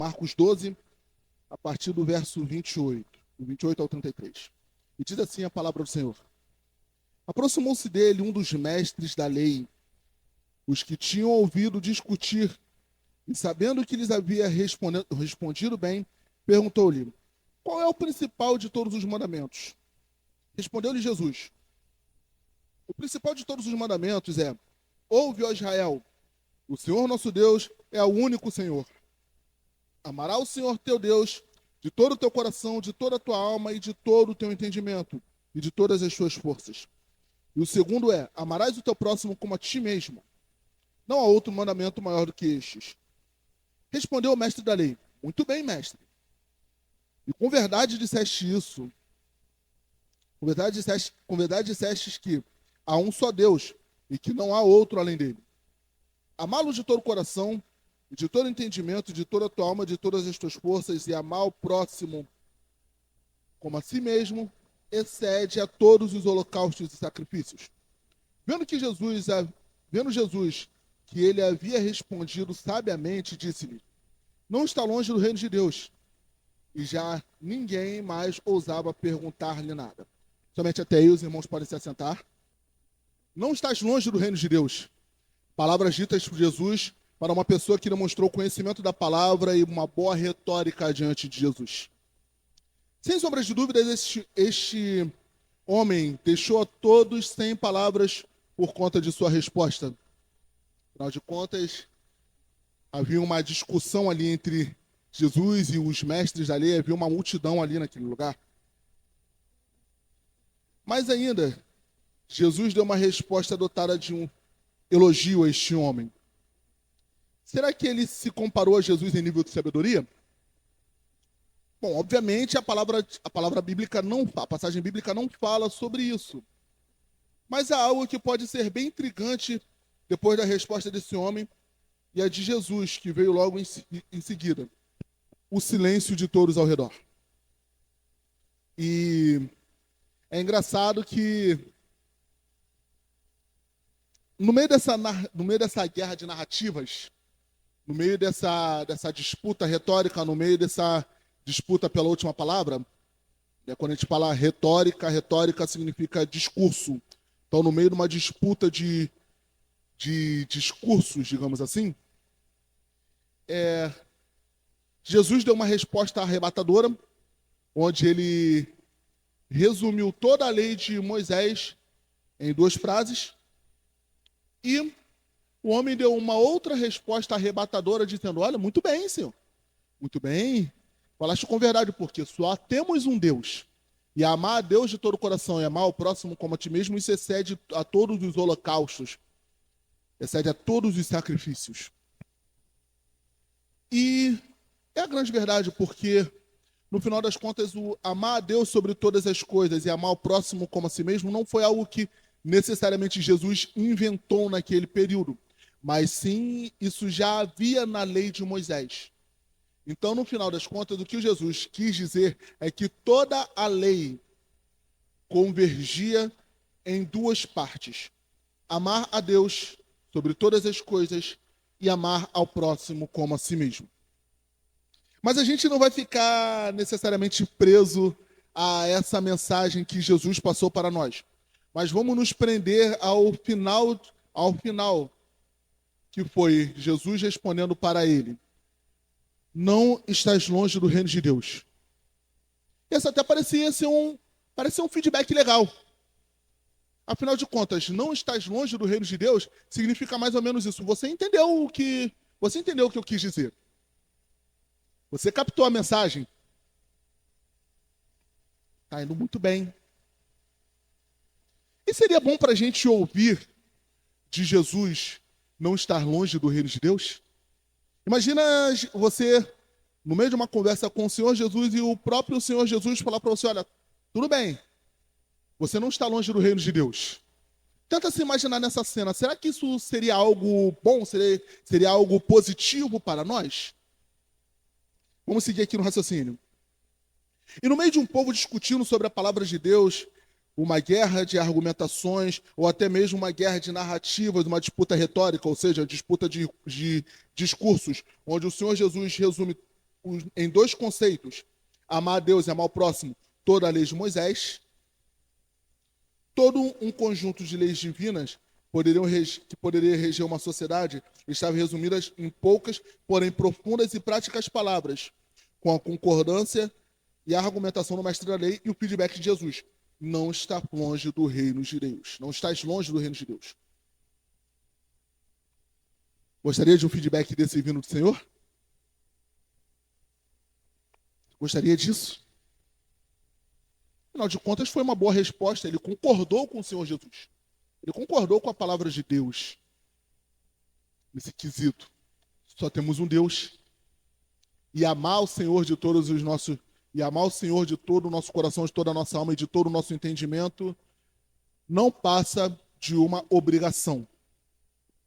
Marcos 12, a partir do verso 28, do 28 ao 33. E diz assim a palavra do Senhor. Aproximou-se dele um dos mestres da lei, os que tinham ouvido discutir, e sabendo que lhes havia respondido bem, perguntou-lhe, qual é o principal de todos os mandamentos? Respondeu-lhe Jesus, o principal de todos os mandamentos é, ouve, ó Israel, o Senhor nosso Deus é o único Senhor. Amará o Senhor teu Deus de todo o teu coração, de toda a tua alma e de todo o teu entendimento e de todas as tuas forças. E o segundo é, amarás o teu próximo como a ti mesmo. Não há outro mandamento maior do que estes. Respondeu o mestre da lei, muito bem, mestre. E com verdade disseste isso. Com verdade disseste que há um só Deus e que não há outro além dele. Amá-lo de todo o coração, de todo entendimento, de toda a tua alma, de todas as tuas forças, e amar o próximo como a si mesmo, excede a todos os holocaustos e sacrifícios. Vendo Jesus que ele havia respondido sabiamente, disse-lhe, não está longe do reino de Deus. E já ninguém mais ousava perguntar-lhe nada. Somente até aí os irmãos podem se assentar. Não estás longe do reino de Deus. Palavras ditas por Jesus para uma pessoa que demonstrou conhecimento da palavra e uma boa retórica diante de Jesus. Sem sombra de dúvidas, este homem deixou a todos sem palavras por conta de sua resposta. Afinal de contas, havia uma discussão ali entre Jesus e os mestres da lei, havia uma multidão ali naquele lugar. Mas ainda, Jesus deu uma resposta dotada de um elogio a este homem. Será que ele se comparou a Jesus em nível de sabedoria? Bom, obviamente a palavra bíblica a passagem bíblica não fala sobre isso. Mas há algo que pode ser bem intrigante depois da resposta desse homem e a de Jesus, que veio logo em seguida. O silêncio de todos ao redor. E é engraçado que no meio dessa guerra de narrativas, no meio dessa disputa retórica, no meio dessa disputa pela última palavra, quando a gente fala retórica significa discurso. Então, no meio de uma disputa de discursos, digamos assim, Jesus deu uma resposta arrebatadora, onde ele resumiu toda a lei de Moisés em 2 frases, e o homem deu uma outra resposta arrebatadora, dizendo, olha, muito bem, Senhor, muito bem, falaste com verdade, porque só temos um Deus, e amar a Deus de todo o coração e amar o próximo como a ti mesmo, isso excede a todos os holocaustos, excede a todos os sacrifícios. E é a grande verdade, porque no final das contas, o amar a Deus sobre todas as coisas e amar o próximo como a si mesmo não foi algo que necessariamente Jesus inventou naquele período, mas sim isso já havia na lei de Moisés. Então, no final das contas, o que Jesus quis dizer é que toda a lei convergia em 2 partes: amar a Deus sobre todas as coisas e amar ao próximo como a si mesmo. Mas a gente não vai ficar necessariamente preso a essa mensagem que Jesus passou para nós. Mas vamos nos prender ao final, que foi Jesus respondendo para ele: não estás longe do reino de Deus. Esse até parecia ser um feedback legal. Afinal de contas, não estás longe do reino de Deus significa mais ou menos isso. Você entendeu o que eu quis dizer. Você captou a mensagem? Está indo muito bem. E seria bom para a gente ouvir de Jesus não estar longe do reino de Deus? Imagina você, no meio de uma conversa com o Senhor Jesus, e o próprio Senhor Jesus falar para você, olha, tudo bem, você não está longe do reino de Deus. Tenta se imaginar nessa cena. Será que isso seria algo bom? Seria algo positivo para nós? Vamos seguir aqui no raciocínio. E no meio de um povo discutindo sobre a palavra de Deus, uma guerra de argumentações, ou até mesmo uma guerra de narrativas, uma disputa retórica, ou seja, disputa de discursos, onde o Senhor Jesus resume em dois conceitos, amar a Deus e amar o próximo, toda a lei de Moisés, todo um conjunto de leis divinas que poderia reger uma sociedade estava resumidas em poucas, porém profundas e práticas palavras, com a concordância e a argumentação do mestre da lei e o feedback de Jesus. Não está longe do reino de Deus. Não estás longe do reino de Deus. Gostaria de um feedback desse vindo do Senhor? Gostaria disso? Afinal de contas, foi uma boa resposta. Ele concordou com o Senhor Jesus. Ele concordou com a palavra de Deus. Nesse quesito. Só temos um Deus. E amar o Senhor de todos os nossos... E amar o Senhor de todo o nosso coração, de toda a nossa alma e de todo o nosso entendimento, não passa de uma obrigação.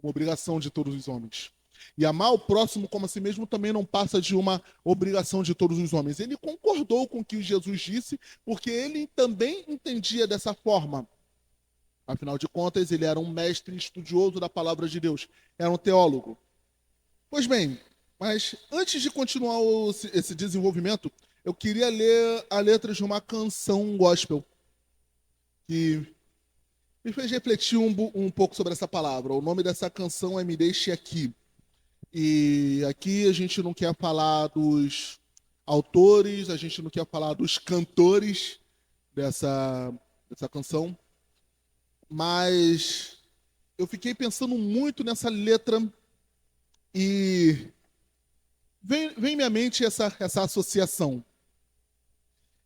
Uma obrigação de todos os homens. E amar o próximo como a si mesmo também não passa de uma obrigação de todos os homens. Ele concordou com o que Jesus disse, porque ele também entendia dessa forma. Afinal de contas, ele era um mestre estudioso da palavra de Deus. Era um teólogo. Pois bem, mas antes de continuar esse desenvolvimento, eu queria ler a letra de uma canção gospel que me fez refletir um pouco sobre essa palavra. O nome dessa canção é Me Deixe Aqui. E aqui a gente não quer falar dos autores, a gente não quer falar dos cantores dessa canção, mas eu fiquei pensando muito nessa letra e vem em minha mente essa associação.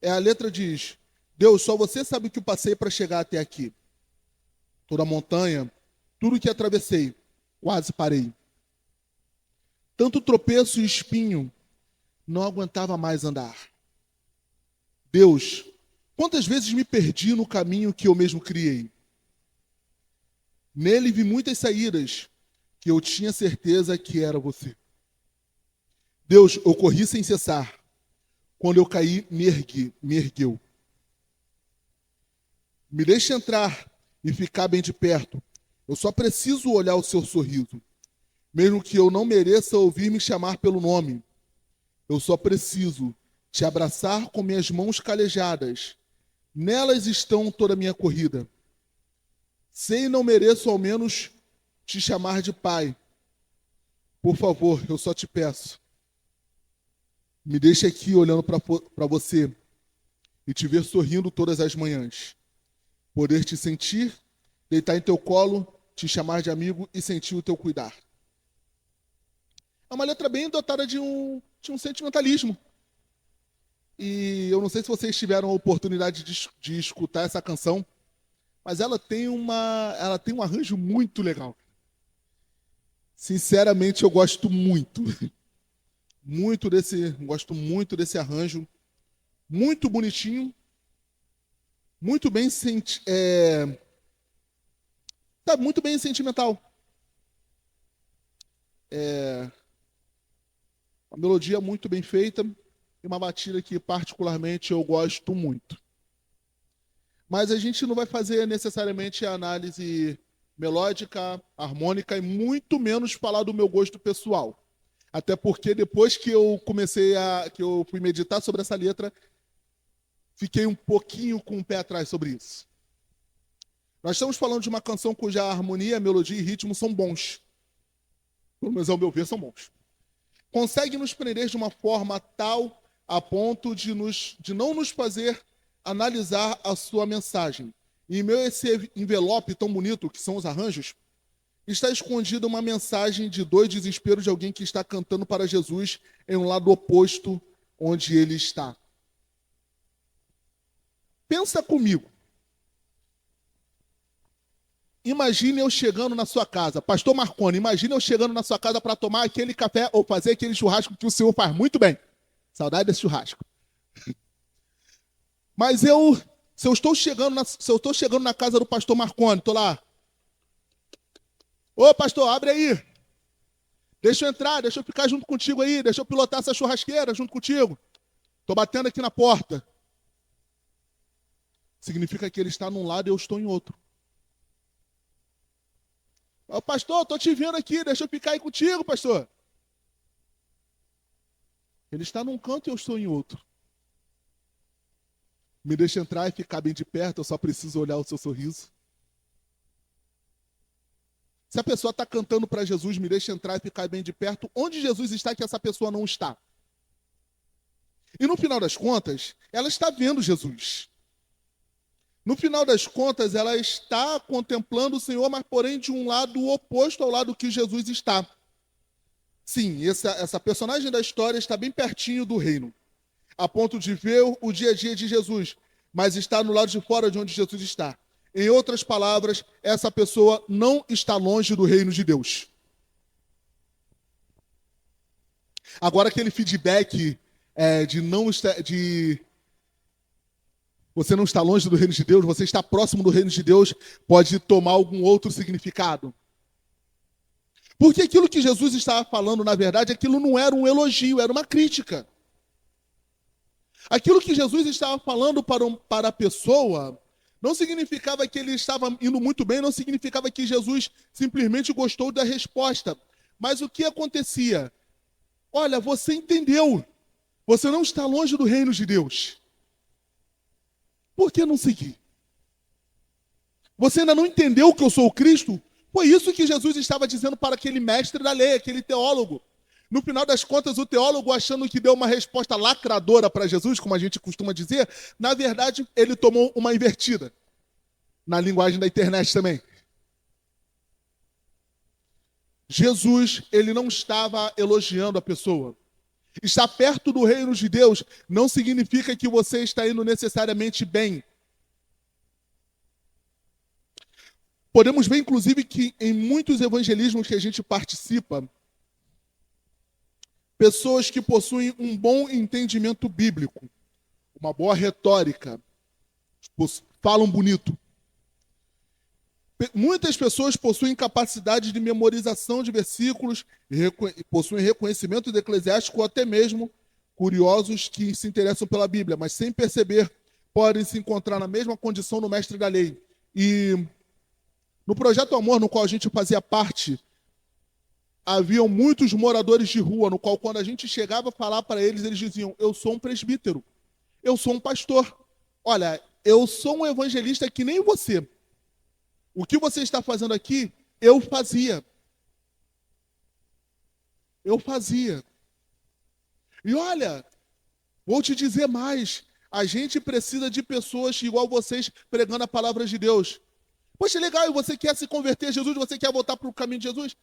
A letra diz: Deus, só você sabe o que eu passei para chegar até aqui. Toda a montanha, tudo que atravessei, quase parei. Tanto tropeço e espinho, não aguentava mais andar. Deus, quantas vezes me perdi no caminho que eu mesmo criei? Nele vi muitas saídas, que eu tinha certeza que era você. Deus, eu corri sem cessar. Quando eu caí, me ergueu. Me deixe entrar e ficar bem de perto. Eu só preciso olhar o seu sorriso. Mesmo que eu não mereça ouvir me chamar pelo nome. Eu só preciso te abraçar com minhas mãos calejadas. Nelas estão toda a minha corrida. Sei não mereço ao menos te chamar de pai. Por favor, eu só te peço. Me deixe aqui olhando para você e te ver sorrindo todas as manhãs. Poder te sentir, deitar em teu colo, te chamar de amigo e sentir o teu cuidar. É uma letra bem dotada de um sentimentalismo. E eu não sei se vocês tiveram a oportunidade de escutar essa canção, mas ela tem um arranjo muito legal. Sinceramente, eu gosto muito. Gosto muito desse arranjo. Muito bonitinho. Muito bem muito bem sentimental. Uma melodia muito bem feita e uma batida que particularmente eu gosto muito. Mas a gente não vai fazer necessariamente a análise melódica, harmônica e muito menos falar do meu gosto pessoal. Até porque depois que eu fui meditar sobre essa letra, fiquei um pouquinho com o pé atrás sobre isso. Nós estamos falando de uma canção cuja harmonia, melodia e ritmo são bons. Pelo menos ao meu ver, são bons. Consegue nos prender de uma forma tal a ponto de não nos fazer analisar a sua mensagem. E em meio a esse envelope tão bonito, que são os arranjos, está escondida uma mensagem de dor e desespero de alguém que está cantando para Jesus em um lado oposto onde ele está. Pensa comigo. Imagine eu chegando na sua casa. Pastor Marconi, imagine eu chegando na sua casa para tomar aquele café ou fazer aquele churrasco que o senhor faz muito bem. Saudade desse churrasco. Mas se eu estou chegando na casa do pastor Marconi, estou lá. Ô pastor, abre aí. Deixa eu entrar, deixa eu ficar junto contigo aí, deixa eu pilotar essa churrasqueira junto contigo. Estou batendo aqui na porta. Significa que ele está num lado e eu estou em outro. Ô, pastor, estou te vendo aqui, deixa eu ficar aí contigo, pastor. Ele está num canto e eu estou em outro. Me deixa entrar e ficar bem de perto, eu só preciso olhar o seu sorriso. Se a pessoa está cantando para Jesus, me deixa entrar e ficar bem de perto, onde Jesus está que essa pessoa não está? E no final das contas, ela está vendo Jesus. No final das contas, ela está contemplando o Senhor, mas porém de um lado oposto ao lado que Jesus está. Sim, essa personagem da história está bem pertinho do reino, a ponto de ver o dia a dia de Jesus, mas está no lado de fora de onde Jesus está. Em outras palavras, essa pessoa não está longe do reino de Deus. Agora, aquele feedback de você não está longe do reino de Deus, você está próximo do reino de Deus, pode tomar algum outro significado. Porque aquilo que Jesus estava falando, na verdade, aquilo não era um elogio, era uma crítica. Aquilo que Jesus estava falando para a pessoa não significava que ele estava indo muito bem, não significava que Jesus simplesmente gostou da resposta. Mas o que acontecia? Olha, você entendeu. Você não está longe do reino de Deus. Por que não seguir? Você ainda não entendeu que eu sou o Cristo? Foi isso que Jesus estava dizendo para aquele mestre da lei, aquele teólogo. No final das contas, o teólogo, achando que deu uma resposta lacradora para Jesus, como a gente costuma dizer, na verdade, ele tomou uma invertida. Na linguagem da internet também. Jesus, ele não estava elogiando a pessoa. Estar perto do reino de Deus não significa que você está indo necessariamente bem. Podemos ver, inclusive, que em muitos evangelismos que a gente participa, pessoas que possuem um bom entendimento bíblico, uma boa retórica, falam bonito. Muitas pessoas possuem capacidade de memorização de versículos, possuem reconhecimento de eclesiástico, ou até mesmo curiosos que se interessam pela Bíblia, mas sem perceber, podem se encontrar na mesma condição no mestre da lei. E no Projeto Amor, no qual a gente fazia parte, haviam muitos moradores de rua, no qual quando a gente chegava a falar para eles, eles diziam, eu sou um presbítero, eu sou um pastor, olha, eu sou um evangelista que nem você. O que você está fazendo aqui, eu fazia. Eu fazia. E olha, vou te dizer mais, a gente precisa de pessoas igual vocês pregando a palavra de Deus. Poxa, legal, e você quer se converter a Jesus, você quer voltar para o caminho de Jesus?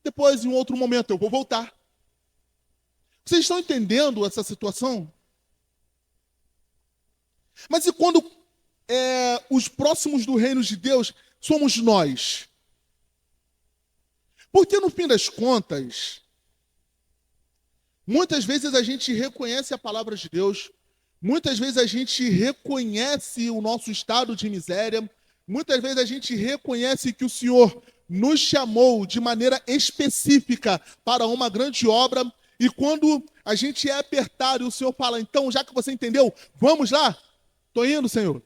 Depois, em um outro momento, eu vou voltar. Vocês estão entendendo essa situação? Mas e quando os próximos do reino de Deus somos nós? Porque no fim das contas, muitas vezes a gente reconhece a palavra de Deus, muitas vezes a gente reconhece o nosso estado de miséria, muitas vezes a gente reconhece que o Senhor nos chamou de maneira específica para uma grande obra, e quando a gente é apertado e o Senhor fala, então, já que você entendeu, vamos lá? Estou indo, Senhor.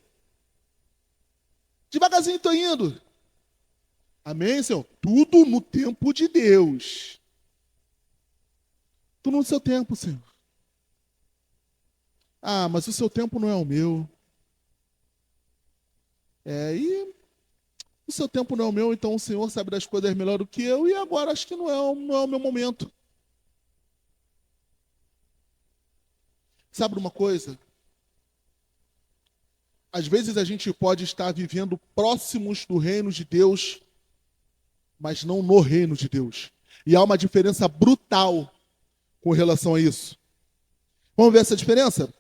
Devagarzinho estou indo. Amém, Senhor? Tudo no tempo de Deus. Tudo no seu tempo, Senhor. Ah, mas o seu tempo não é o meu. E o seu tempo não é o meu, então o Senhor sabe das coisas melhor do que eu, e agora acho que não é o meu momento. Sabe uma coisa? Às vezes a gente pode estar vivendo próximos do reino de Deus, mas não no reino de Deus. E há uma diferença brutal com relação a isso. Vamos ver essa diferença?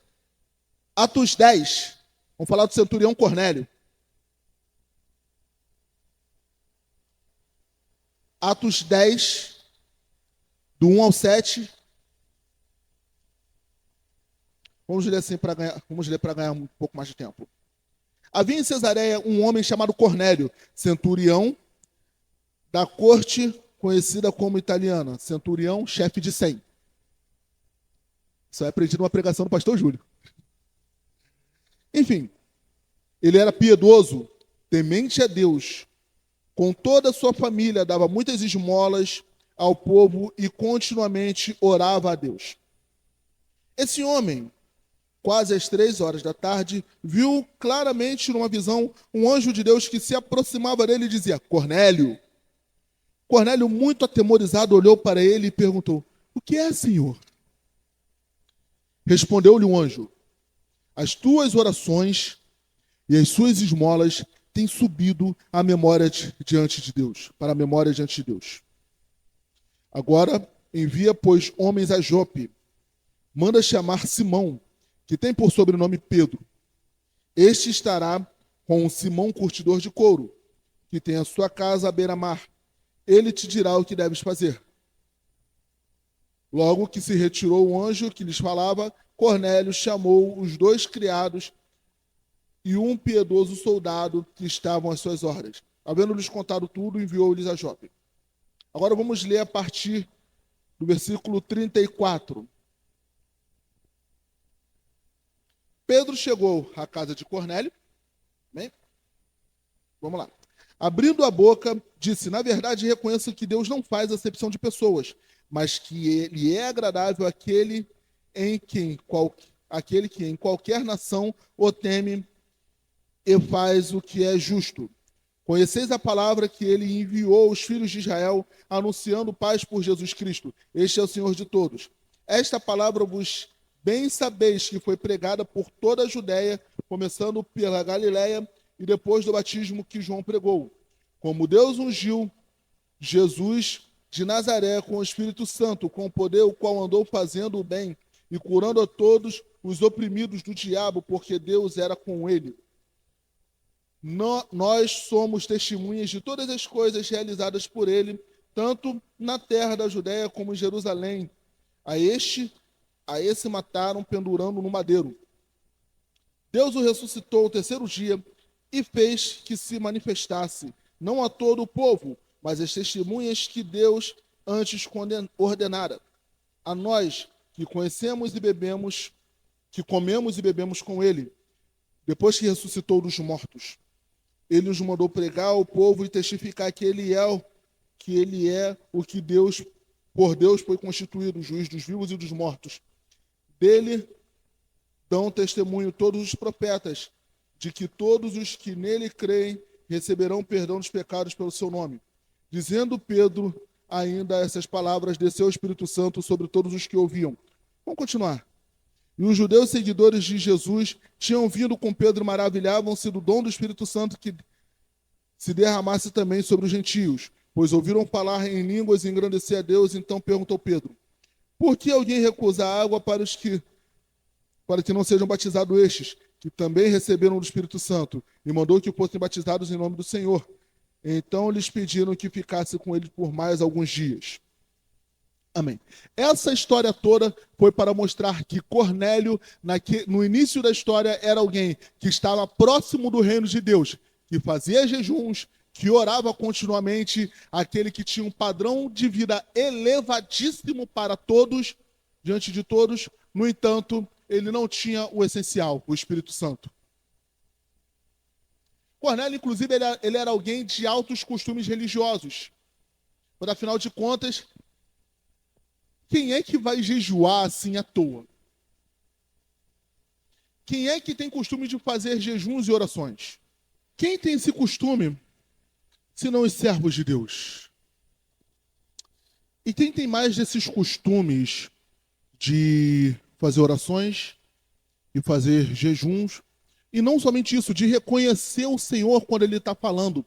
Atos 10. Vamos falar do centurião Cornélio. Atos 10, do 1 ao 7. Vamos ler assim para ganhar um pouco mais de tempo. Havia em Cesareia um homem chamado Cornélio, centurião da corte conhecida como italiana. Centurião, chefe de 100. Isso é aprendido numa pregação do pastor Júlio. Enfim, ele era piedoso, temente a Deus. Com toda a sua família, dava muitas esmolas ao povo e continuamente orava a Deus. Esse homem, quase às 3 horas da tarde, viu claramente numa visão um anjo de Deus que se aproximava dele e dizia: Cornélio. Cornélio, muito atemorizado, olhou para ele e perguntou: O que é, Senhor? Respondeu-lhe o anjo: As tuas orações e as suas esmolas têm subido à memória diante de Deus, para a memória diante de Deus. Agora envia, pois, homens a Jope. Manda chamar Simão, que tem por sobrenome Pedro. Este estará com Simão, curtidor de couro, que tem a sua casa à beira-mar. Ele te dirá o que deves fazer. Logo que se retirou o anjo que lhes falava, Cornélio chamou os 2 criados e um piedoso soldado que estavam às suas ordens. Havendo-lhes contado tudo, enviou-lhes a Jope. Agora vamos ler a partir do versículo 34. Pedro chegou à casa de Cornélio. Bem, vamos lá. Abrindo a boca, disse: Na verdade, reconheço que Deus não faz acepção de pessoas, mas que ele é agradável àquele que em qualquer nação o teme e faz o que é justo. Conheceis a palavra que ele enviou aos filhos de Israel, anunciando paz por Jesus Cristo. Este é o Senhor de todos. Esta palavra vos bem sabeis que foi pregada por toda a Judéia, começando pela Galiléia e depois do batismo que João pregou. Como Deus ungiu Jesus de Nazaré com o Espírito Santo, com o poder o qual andou fazendo o bem e curando a todos os oprimidos do diabo, porque Deus era com ele. Nós somos testemunhas de todas as coisas realizadas por ele, tanto na terra da Judéia como em Jerusalém. A esse mataram pendurando no madeiro. Deus o ressuscitou ao 3º dia e fez que se manifestasse, não a todo o povo, mas as testemunhas que Deus antes ordenara. A nós que conhecemos e bebemos, que comemos e bebemos com ele, depois que ressuscitou dos mortos. Ele nos mandou pregar ao povo e testificar que ele é o que por Deus foi constituído, juiz dos vivos e dos mortos. Dele dão testemunho todos os profetas, de que todos os que nele creem receberão perdão dos pecados pelo seu nome. Dizendo Pedro ainda essas palavras, desceu o Espírito Santo sobre todos os que ouviam. Vamos continuar. E os judeus seguidores de Jesus tinham vindo com Pedro e maravilhavam-se do dom do Espírito Santo que se derramasse também sobre os gentios, pois ouviram falar em línguas e engrandecer a Deus. Então perguntou Pedro: Por que alguém recusa a água para que não sejam batizados estes, que também receberam do Espírito Santo? E mandou que fossem batizados em nome do Senhor. Então lhes pediram que ficasse com ele por mais alguns dias. Amém. Essa história toda foi para mostrar que Cornélio, no início da história, era alguém que estava próximo do reino de Deus, que fazia jejuns, que orava continuamente, aquele que tinha um padrão de vida elevadíssimo para todos, diante de todos. No entanto, ele não tinha o essencial, o Espírito Santo. Cornélio, inclusive, ele era alguém de altos costumes religiosos. Mas, afinal de contas, quem é que vai jejuar assim à toa? Quem é que tem costume de fazer jejuns e orações? Quem tem esse costume, se não os servos de Deus? E quem tem mais desses costumes de fazer orações e fazer jejuns? E não somente isso, de reconhecer o Senhor quando Ele está falando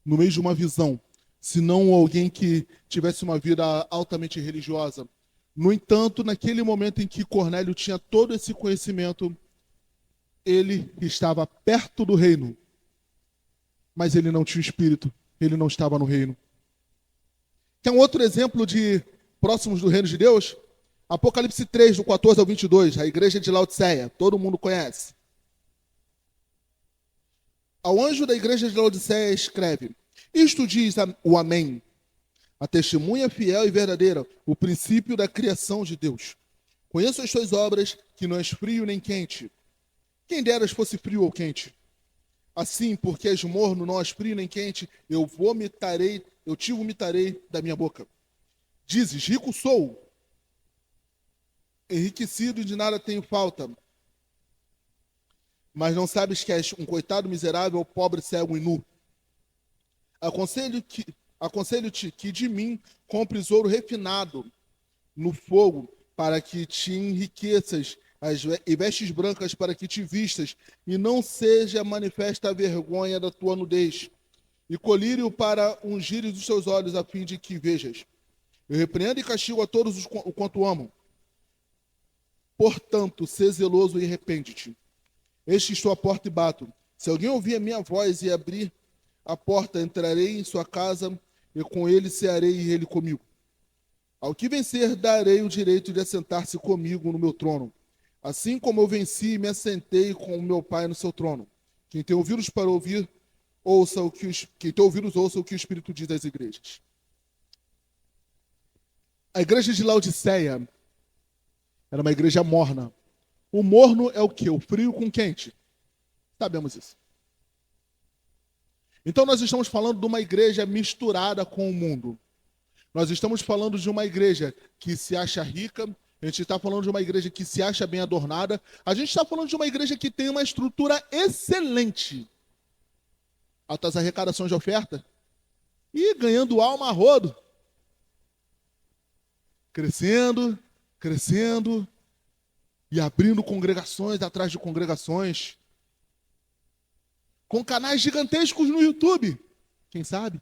no meio de uma visão, senão alguém que tivesse uma vida altamente religiosa. No entanto, naquele momento em que Cornélio tinha todo esse conhecimento, ele estava perto do reino, mas ele não tinha o Espírito, ele não estava no reino. Tem um outro exemplo de próximos do reino de Deus? Apocalipse 3, do 14 ao 22, a igreja de Laodiceia, todo mundo conhece. Ao anjo da igreja de Laodiceia escreve: Isto diz o Amém, a testemunha fiel e verdadeira, o princípio da criação de Deus. Conheço as suas obras, que não és frio nem quente. Quem deras fosse frio ou quente. Assim, porque és morno, não és frio nem quente, eu te vomitarei da minha boca. Dizes: rico sou, enriquecido e de nada tenho falta. Mas não sabes que és um coitado miserável, pobre, cego e nu. Aconselho-te que de mim compres ouro refinado no fogo, para que te enriqueças, e vestes brancas para que te vistas, e não seja manifesta a vergonha da tua nudez, e colírio para ungir os teus olhos, a fim de que vejas. Eu repreendo e castigo a todos o quanto amam. Portanto, sê zeloso e arrepende-te. Eis que estou à porta e bato. Se alguém ouvir a minha voz e abrir a porta, entrarei em sua casa, e com ele cearei e ele comigo. Ao que vencer, darei o direito de assentar-se comigo no meu trono, assim como eu venci e me assentei com o meu Pai no seu trono. Quem tem ouvidos para ouvir, quem tem ouvidos, ouça o que o Espírito diz às igrejas. A igreja de Laodiceia era uma igreja morna. O morno é o quê? O frio com quente. Sabemos isso. Então nós estamos falando de uma igreja misturada com o mundo. Nós estamos falando de uma igreja que se acha rica, a gente está falando de uma igreja que se acha bem adornada, a gente está falando de uma igreja que tem uma estrutura excelente. Altas arrecadações de oferta e ganhando alma a rodo. Crescendo, crescendo e abrindo congregações atrás de congregações. Com canais gigantescos no YouTube, quem sabe?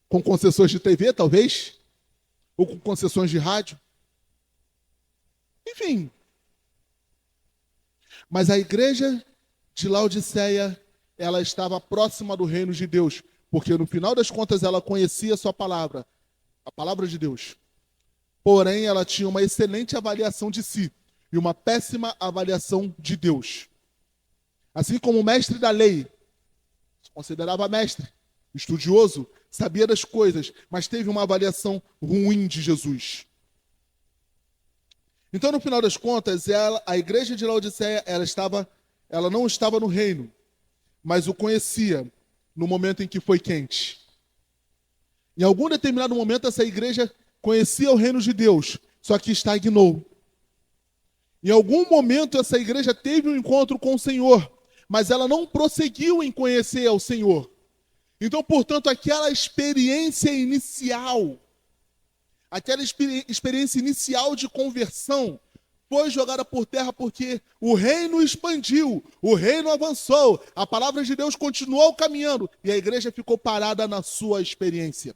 Com concessões de TV, talvez? Ou com concessões de rádio? Enfim. Mas a igreja de Laodiceia, ela estava próxima do reino de Deus, porque no final das contas ela conhecia a sua palavra, a palavra de Deus. Porém, ela tinha uma excelente avaliação de si e uma péssima avaliação de Deus. Assim como o mestre da lei, se considerava mestre, estudioso, sabia das coisas, mas teve uma avaliação ruim de Jesus. Então, no final das contas, a igreja de Laodiceia, ela não estava no reino, mas o conhecia no momento em que foi quente. Em algum determinado momento, essa igreja conhecia o reino de Deus, só que estagnou. Em algum momento, essa igreja teve um encontro com o Senhor, mas ela não prosseguiu em conhecer ao Senhor. Então, portanto, aquela experiência inicial de conversão foi jogada por terra porque o reino expandiu, o reino avançou, a palavra de Deus continuou caminhando e a igreja ficou parada na sua experiência.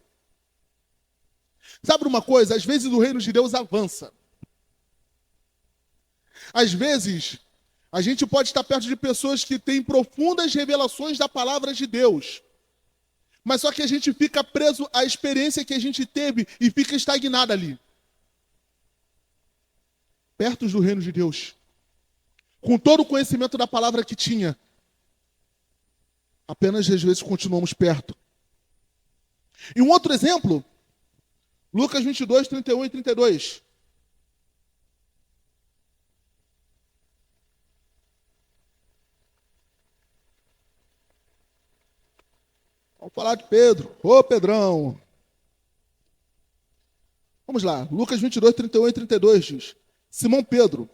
Sabe uma coisa? Às vezes o reino de Deus avança. Às vezes, a gente pode estar perto de pessoas que têm profundas revelações da palavra de Deus. Mas só que a gente fica preso à experiência que a gente teve e fica estagnado ali. Perto do reino de Deus. Com todo o conhecimento da palavra que tinha. Apenas às vezes continuamos perto. E um outro exemplo, Lucas 22, 31 e 32. Vamos falar de Pedro. Ô, Pedrão. Vamos lá. Lucas 22, 31 e 32 diz: Simão Pedro,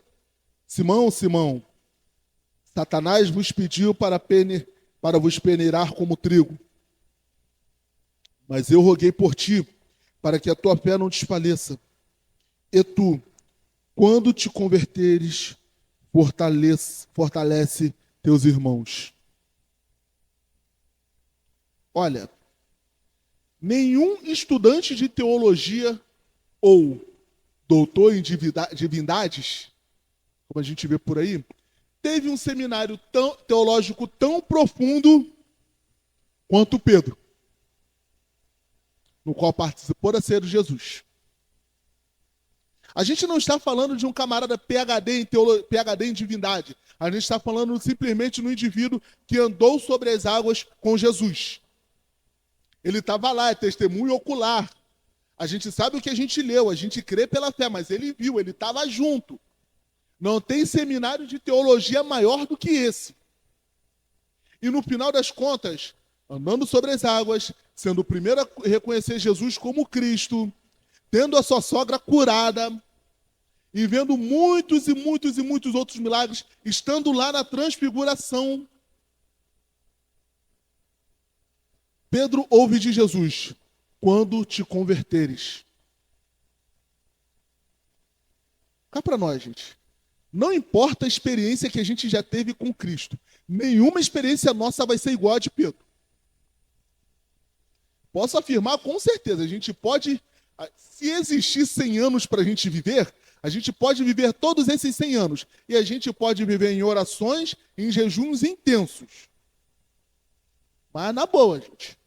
Simão, Simão, Satanás vos pediu para vos peneirar como trigo. Mas eu roguei por ti, para que a tua fé não desfaleça. E tu, quando te converteres, fortalece teus irmãos. Olha, nenhum estudante de teologia ou doutor em divindades, como a gente vê por aí, teve um seminário teológico tão profundo quanto Pedro, no qual participou da ceia de Jesus. A gente não está falando de um camarada PhD em divindade. A gente está falando simplesmente no indivíduo que andou sobre as águas com Jesus. Ele estava lá, é testemunho ocular. A gente sabe o que a gente leu, a gente crê pela fé, mas ele viu, ele estava junto. Não tem seminário de teologia maior do que esse. E no final das contas, andando sobre as águas, sendo o primeiro a reconhecer Jesus como Cristo, tendo a sua sogra curada e vendo muitos e muitos e muitos outros milagres, estando lá na transfiguração, Pedro ouve de Jesus: quando te converteres. Cá para nós, gente. Não importa a experiência que a gente já teve com Cristo. Nenhuma experiência nossa vai ser igual a de Pedro. Posso afirmar com certeza, a gente pode, se existir 100 anos para a gente viver, a gente pode viver todos esses 100 anos. E a gente pode viver em orações, em jejuns intensos. Mas na boa, gente.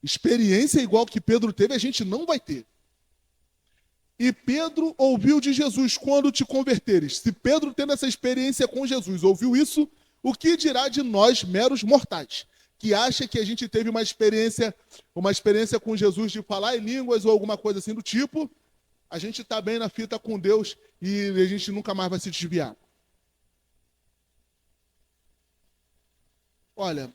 Experiência igual que Pedro teve, a gente não vai ter. E Pedro ouviu de Jesus: quando te converteres. Se Pedro, tendo essa experiência com Jesus, ouviu isso, o que dirá de nós, meros mortais, que acha que a gente teve uma experiência com Jesus de falar em línguas ou alguma coisa assim do tipo, a gente está bem na fita com Deus e a gente nunca mais vai se desviar. Olha,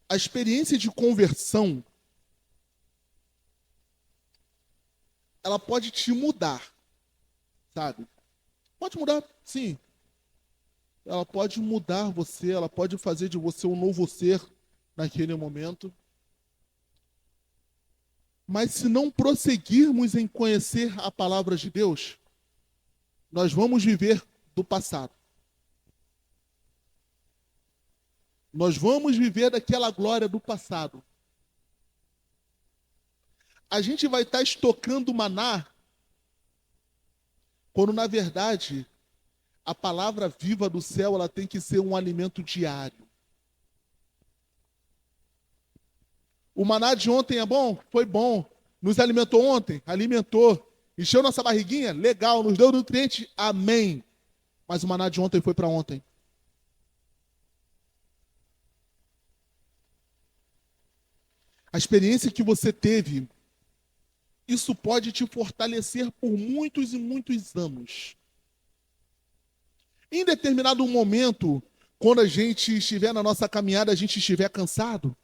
a experiência de conversão, ela pode te mudar, sabe? Pode mudar, sim. Ela pode mudar você, ela pode fazer de você um novo ser naquele momento. Mas se não prosseguirmos em conhecer a palavra de Deus, nós vamos viver do passado. Nós vamos viver daquela glória do passado. A gente vai estar estocando maná, quando na verdade a palavra viva do céu, ela tem que ser um alimento diário. O maná de ontem é bom? Foi bom. Nos alimentou ontem? Alimentou. Encheu nossa barriguinha? Legal. Nos deu nutrientes? Amém. Mas o maná de ontem foi para ontem. A experiência que você teve, isso pode te fortalecer por muitos e muitos anos. Em determinado momento, quando a gente estiver na nossa caminhada, a gente estiver cansado,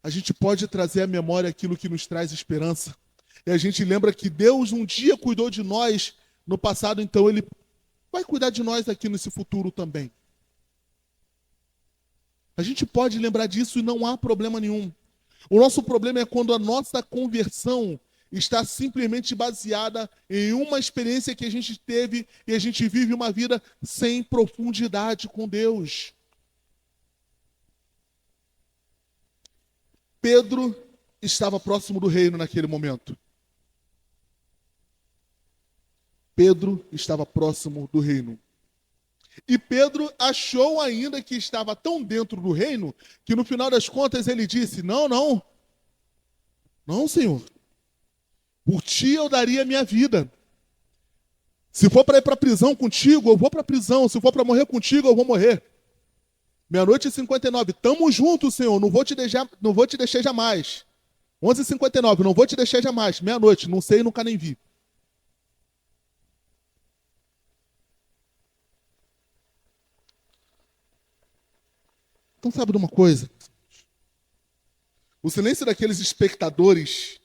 a gente pode trazer à memória aquilo que nos traz esperança. E a gente lembra que Deus um dia cuidou de nós no passado, então Ele vai cuidar de nós aqui nesse futuro também. A gente pode lembrar disso e não há problema nenhum. O nosso problema é quando a nossa conversão está simplesmente baseada em uma experiência que a gente teve e a gente vive uma vida sem profundidade com Deus. Pedro estava próximo do reino naquele momento. Pedro estava próximo do reino. E Pedro achou ainda que estava tão dentro do reino que no final das contas ele disse: não, Senhor, por ti eu daria a minha vida. Se for para ir para a prisão contigo, eu vou para a prisão. Se for para morrer contigo, eu vou morrer. 00:59, tamo junto, Senhor, não vou te deixar jamais. 11:59, não vou te deixar jamais. 00:00, não sei, nunca nem vi. Então sabe de uma coisa? O silêncio daqueles espectadores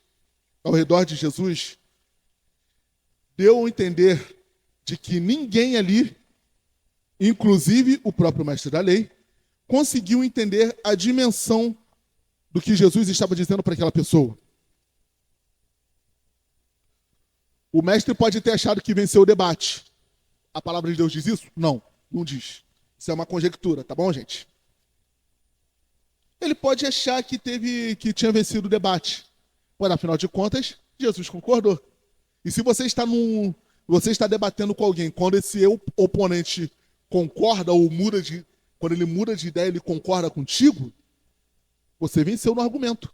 ao redor de Jesus deu a entender de que ninguém ali, inclusive o próprio mestre da lei, conseguiu entender a dimensão do que Jesus estava dizendo para aquela pessoa. O mestre pode ter achado que venceu o debate. A palavra de Deus diz isso? Não, não diz. Isso é uma conjectura, tá bom, gente? Ele pode achar que tinha vencido o debate. Mas, afinal de contas, Jesus concordou. E se você está debatendo com alguém, quando esse oponente concorda ou quando ele muda de ideia, ele concorda contigo, você venceu no argumento.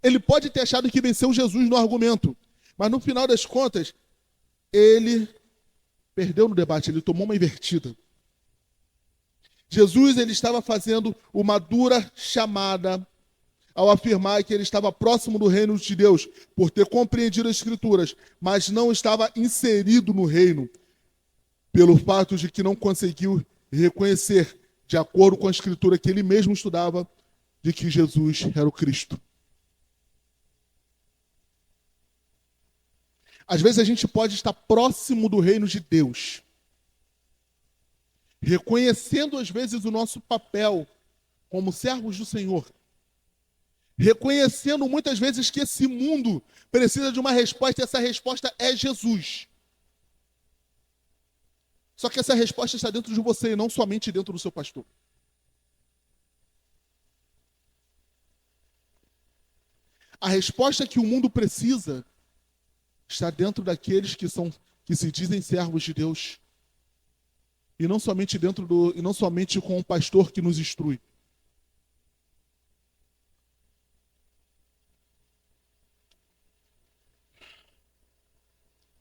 Ele pode ter achado que venceu Jesus no argumento, mas no final das contas, ele perdeu no debate, ele tomou uma invertida. Jesus, ele estava fazendo uma dura chamada ao afirmar que ele estava próximo do reino de Deus, por ter compreendido as Escrituras, mas não estava inserido no reino, pelo fato de que não conseguiu reconhecer, de acordo com a Escritura que ele mesmo estudava, de que Jesus era o Cristo. Às vezes a gente pode estar próximo do reino de Deus, reconhecendo às vezes o nosso papel como servos do Senhor, reconhecendo muitas vezes que esse mundo precisa de uma resposta, e essa resposta é Jesus. Só que essa resposta está dentro de você e não somente dentro do seu pastor. A resposta que o mundo precisa está dentro daqueles que se dizem servos de Deus, e não somente e não somente com o pastor que nos instrui.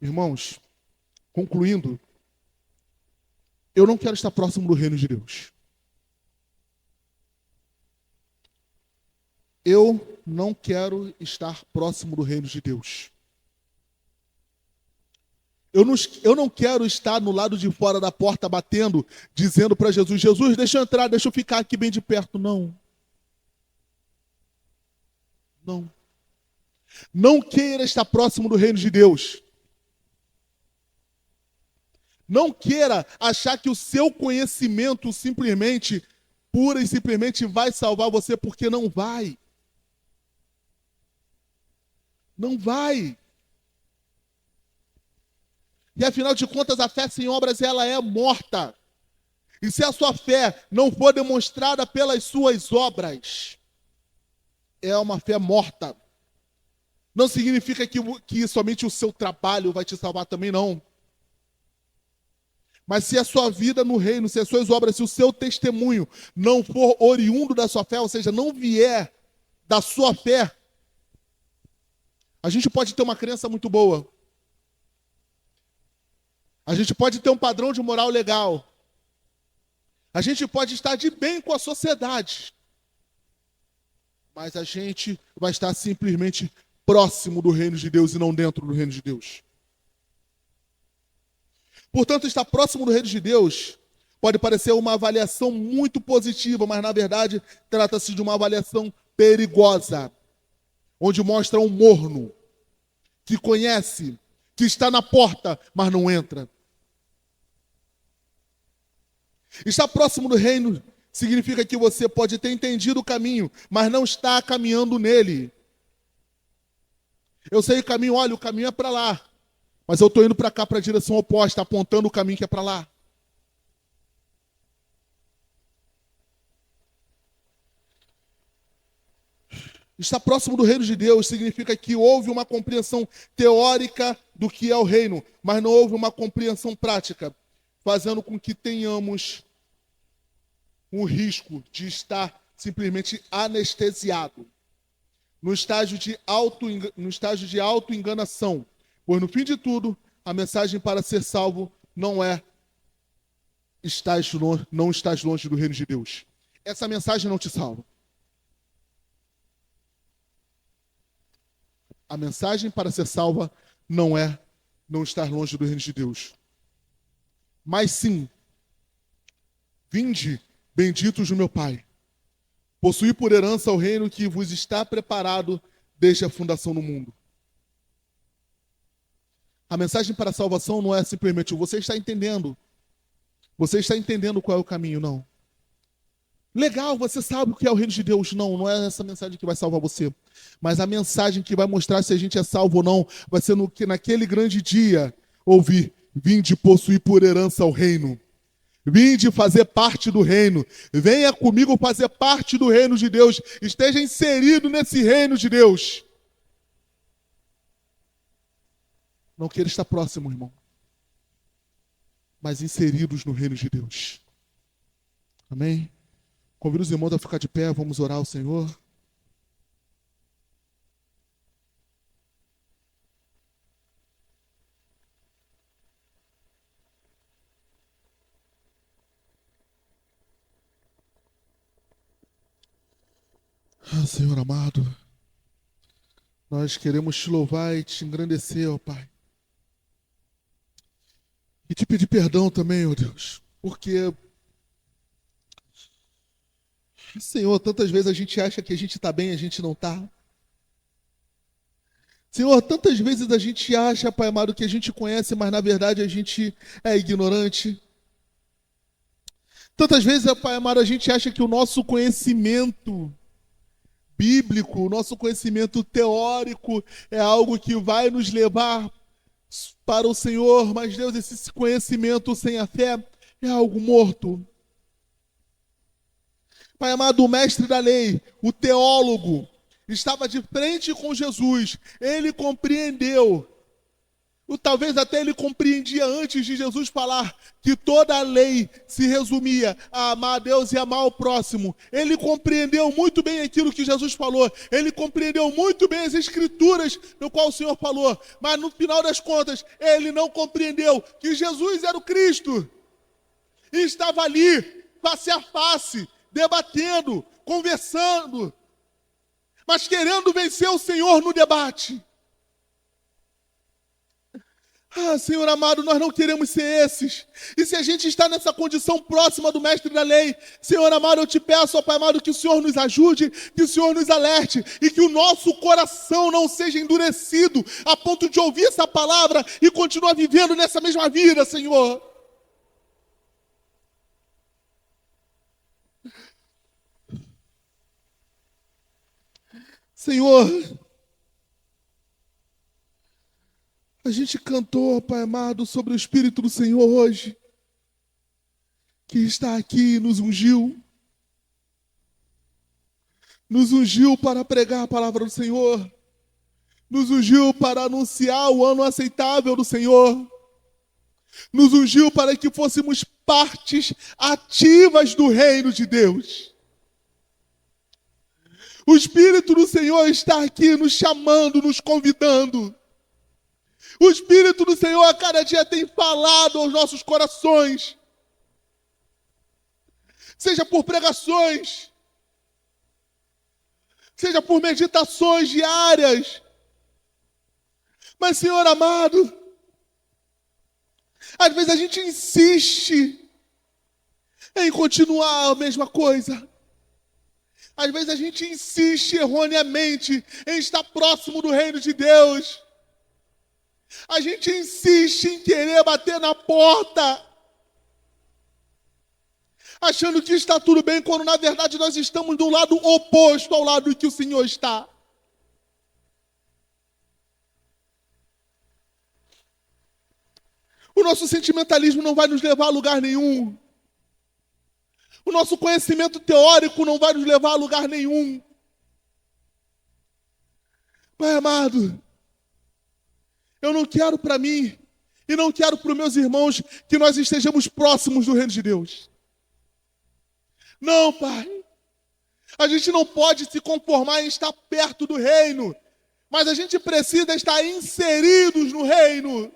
Irmãos, concluindo, eu não quero estar próximo do reino de Deus. Eu não quero estar próximo do reino de Deus. Eu não quero estar no lado de fora da porta batendo, dizendo para Jesus, Jesus, deixa eu entrar, deixa eu ficar aqui bem de perto. Não. Não. Não queira estar próximo do reino de Deus. Não queira achar que o seu conhecimento simplesmente, pura e simplesmente vai salvar você, porque não vai. Não vai. E afinal de contas, a fé sem obras, ela é morta. E se a sua fé não for demonstrada pelas suas obras, é uma fé morta. Não significa que somente o seu trabalho vai te salvar também, não. Mas se a sua vida no reino, se as suas obras, se o seu testemunho não for oriundo da sua fé, ou seja, não vier da sua fé, a gente pode ter uma crença muito boa. A gente pode ter um padrão de moral legal. A gente pode estar de bem com a sociedade. Mas a gente vai estar simplesmente próximo do reino de Deus e não dentro do reino de Deus. Portanto, estar próximo do reino de Deus pode parecer uma avaliação muito positiva, mas na verdade trata-se de uma avaliação perigosa, onde mostra um morno que conhece, que está na porta, mas não entra. Estar próximo do reino significa que você pode ter entendido o caminho, mas não está caminhando nele. Eu sei o caminho, olha, o caminho é para lá, mas eu estou indo para cá, para a direção oposta, apontando o caminho que é para lá. Estar próximo do reino de Deus significa que houve uma compreensão teórica do que é o reino, mas não houve uma compreensão prática, fazendo com que tenhamos o risco de estar simplesmente anestesiado, no estágio de auto-enganação, pois no fim de tudo, a mensagem para ser salvo não é não estás longe do reino de Deus. Essa mensagem não te salva. A mensagem para ser salva não é não estar longe do reino de Deus. Mas sim, vinde, benditos do meu Pai, possuí por herança o reino que vos está preparado desde a fundação do mundo. A mensagem para a salvação não é simplesmente você está entendendo qual é o caminho, não. Legal, você sabe o que é o reino de Deus. Não, não é essa mensagem que vai salvar você. Mas a mensagem que vai mostrar se a gente é salvo ou não vai ser naquele grande dia ouvir: vinde possuir por herança o reino. Vinde fazer parte do reino. Venha comigo fazer parte do reino de Deus. Esteja inserido nesse reino de Deus. Não queira estar próximo, irmão, mas inseridos no reino de Deus. Amém? Convido os irmãos a ficar de pé, vamos orar ao Senhor. Ah, Senhor amado, nós queremos te louvar e te engrandecer, ó Pai. E te pedir perdão também, ó Deus, porque, Senhor, tantas vezes a gente acha que a gente está bem, a gente não está. Senhor, tantas vezes a gente acha, Pai amado, que a gente conhece, mas na verdade a gente é ignorante. Tantas vezes, Pai amado, a gente acha que o nosso conhecimento bíblico, o nosso conhecimento teórico é algo que vai nos levar para o Senhor, mas Deus, esse conhecimento sem a fé é algo morto. Pai amado, o mestre da lei, o teólogo, estava de frente com Jesus, ele compreendeu, ou talvez até ele compreendia antes de Jesus falar que toda a lei se resumia a amar a Deus e amar o próximo. Ele compreendeu muito bem aquilo que Jesus falou, ele compreendeu muito bem as escrituras no qual o Senhor falou, mas no final das contas, ele não compreendeu que Jesus era o Cristo, e estava ali, face a face, debatendo, conversando, mas querendo vencer o Senhor no debate. Ah, Senhor amado, nós não queremos ser esses. E se a gente está nessa condição próxima do mestre da lei, Senhor amado, eu te peço, ó Pai amado, que o Senhor nos ajude, que o Senhor nos alerte e que o nosso coração não seja endurecido a ponto de ouvir essa palavra e continuar vivendo nessa mesma vida, Senhor. Senhor, a gente cantou, Pai amado, sobre o Espírito do Senhor hoje, que está aqui e nos ungiu para pregar a palavra do Senhor, nos ungiu para anunciar o ano aceitável do Senhor, nos ungiu para que fôssemos partes ativas do reino de Deus. O Espírito do Senhor está aqui nos chamando, nos convidando. O Espírito do Senhor a cada dia tem falado aos nossos corações. Seja por pregações, seja por meditações diárias. Mas, Senhor amado, às vezes a gente insiste em continuar a mesma coisa. Às vezes a gente insiste erroneamente em estar próximo do reino de Deus. A gente insiste em querer bater na porta, achando que está tudo bem, quando na verdade nós estamos do lado oposto ao lado que o Senhor está. O nosso sentimentalismo não vai nos levar a lugar nenhum. O nosso conhecimento teórico não vai nos levar a lugar nenhum. Pai amado, eu não quero para mim e não quero para os meus irmãos que nós estejamos próximos do reino de Deus. Não, Pai. A gente não pode se conformar em estar perto do reino, mas a gente precisa estar inseridos no reino.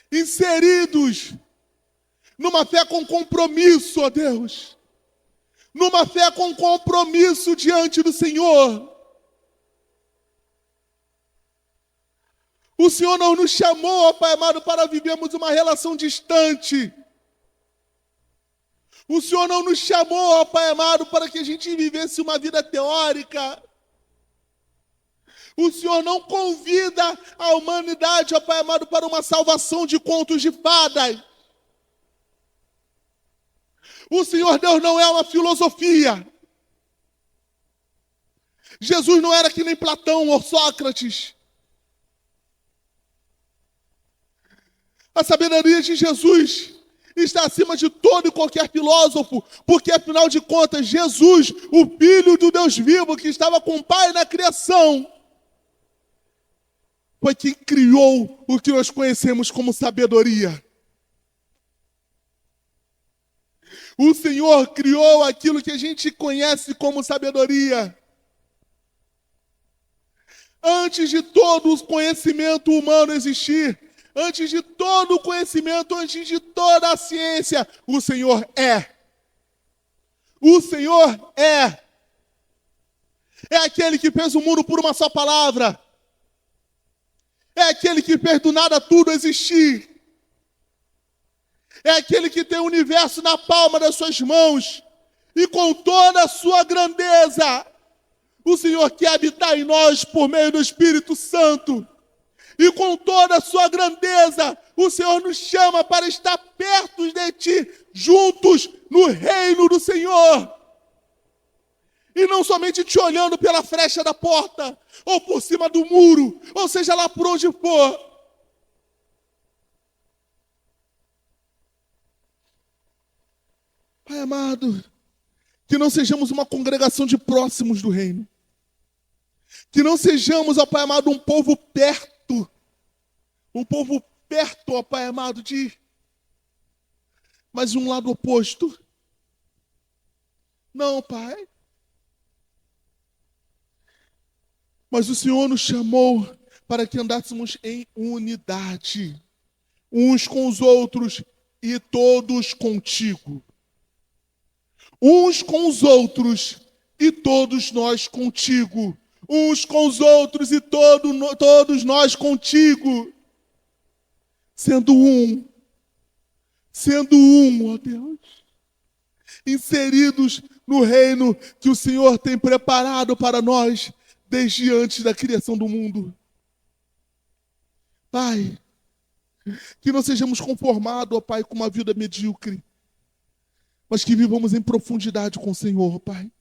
Inseridos numa fé com compromisso, ó Deus. Numa fé com compromisso diante do Senhor. O Senhor não nos chamou, ó Pai amado, para vivermos uma relação distante. O Senhor não nos chamou, ó Pai amado, para que a gente vivesse uma vida teórica. O Senhor não convida a humanidade, ó Pai amado, para uma salvação de contos de fadas. O Senhor Deus não é uma filosofia. Jesus não era que nem Platão ou Sócrates. A sabedoria de Jesus está acima de todo e qualquer filósofo, porque afinal de contas, Jesus, o Filho do Deus vivo, que estava com o Pai na criação, foi quem criou o que nós conhecemos como sabedoria. O Senhor criou aquilo que a gente conhece como sabedoria. Antes de todo o conhecimento humano existir, antes de todo o conhecimento, antes de toda a ciência, o Senhor é. O Senhor é. É aquele que fez o mundo por uma só palavra. É aquele que fez do nada tudo existir. É aquele que tem o universo na palma das suas mãos. E com toda a sua grandeza, O Senhor quer habitar em nós por meio do Espírito Santo. E com toda a sua grandeza, o Senhor nos chama para estar perto de ti, juntos no reino do Senhor. E não somente te olhando pela frecha da porta, ou por cima do muro, ou seja lá por onde for. Pai amado, que não sejamos uma congregação de próximos do reino. Que não sejamos, ó Pai amado, um povo perto. Um povo perto, ó Pai amado, mas um lado oposto. Não, Pai. Mas o Senhor nos chamou para que andássemos em unidade, uns com os outros e todos contigo. Uns com os outros e todos nós contigo. Uns com os outros e todos nós contigo. Sendo um, ó Deus, inseridos no reino que o Senhor tem preparado para nós desde antes da criação do mundo. Pai, que não sejamos conformados, ó Pai, com uma vida medíocre, mas que vivamos em profundidade com o Senhor, Pai.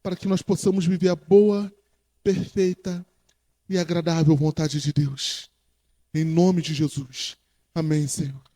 Para que nós possamos viver a boa, perfeita e agradável vontade de Deus. Em nome de Jesus. Amém, Senhor.